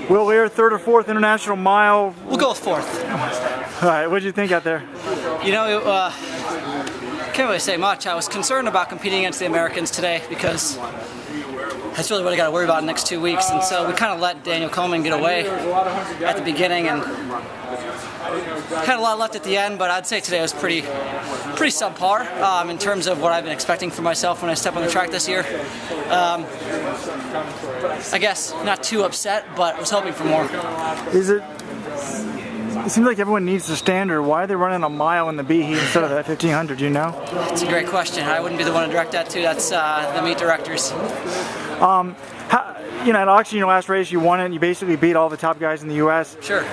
Will Leer, third or fourth international mile. We'll go with fourth. All right, what did you think out there? You know, can't really say much. I was concerned about competing against the Americans today because that's really what I got to worry about in the next 2 weeks. And so we kind of let Daniel Coleman get away at the beginning and had a lot left at the end, but I'd say today was pretty subpar in terms of what I've been expecting for myself when I step on the track this year. I guess not too upset, but was hoping for more. It seems like everyone needs the standard. Why are they running a mile in the B heat instead of that 1500? Do you know? It's a great question. I wouldn't be the one to direct that to. That's the meet directors. You know, at auction, your last race, you won it. You basically beat all the top guys in the U.S. Sure.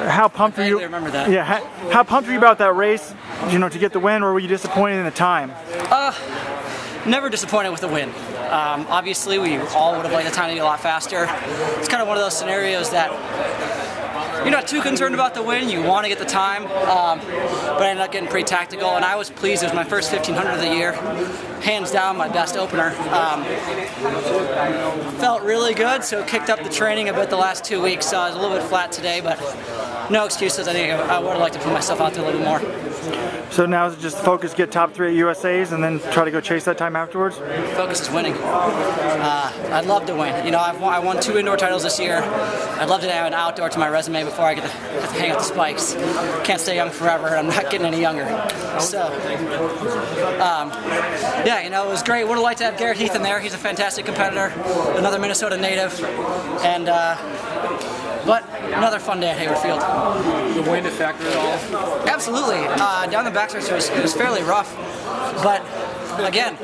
How pumped were you? I remember that. Yeah. How pumped were you about that race? You know, to get the win, or were you disappointed in the time? Never disappointed with the win. Obviously, we all would have liked the time to be a lot faster. It's kind of one of those scenarios that you're not too concerned about the win. You want to get the time, but I ended up getting pretty tactical, and I was pleased. It was my first 1500 of the year, hands down my best opener. Felt really good, so kicked up the training a bit the last 2 weeks. So I was a little bit flat today, but no excuses. I think I would have liked to put myself out there a little bit more. So now is it just focus, get top 3 at USA's, and then try to go chase that time afterwards? Focus is winning. I'd love to win. You know, I won 2 indoor titles this year. I'd love to have an outdoor to my resume before I get to hang out the spikes. Can't stay young forever. I'm not getting any younger. So, yeah, you know, it was great. Would have liked to have Garrett Heath in there. He's a fantastic competitor, another Minnesota native, and but another fun day at Hayward Field. The wind a factor at all? Absolutely. Down the backstretch it was fairly rough, but again,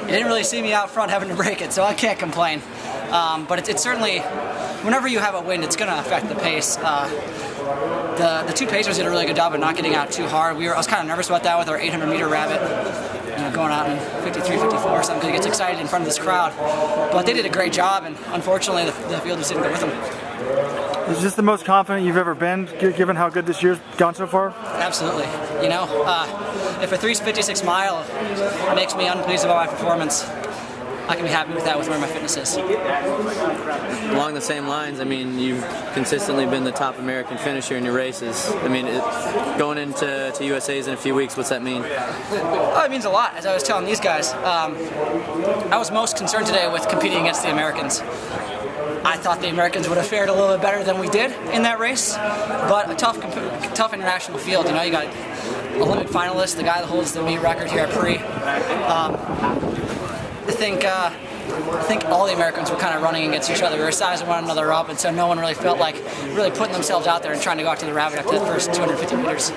you didn't really see me out front having to break it, so I can't complain. But it's certainly, whenever you have a wind, it's going to affect the pace. The 2 pacers did a really good job of not getting out too hard. I was kind of nervous about that with our 800-meter rabbit, you know, going out in 53, 54 or something, because he gets excited in front of this crowd. But they did a great job, and unfortunately the field just didn't go with them. Is this the most confident you've ever been, given how good this year's gone so far? Absolutely. You know, if a 3:56 mile makes me unpleased about my performance, I can be happy with that with where my fitness is. Along the same lines, I mean, you've consistently been the top American finisher in your races. I mean, going into USA's in a few weeks, what's that mean? Oh, it means a lot. As I was telling these guys, I was most concerned today with competing against the Americans. I thought the Americans would have fared a little bit better than we did in that race, but a tough international field. You know, you got Olympic finalist, the guy that holds the meet record here at Pre. I think all the Americans were kind of running against each other. We were sizing one another up, and so no one really felt like really putting themselves out there and trying to go out to the rabbit after the first 250 meters.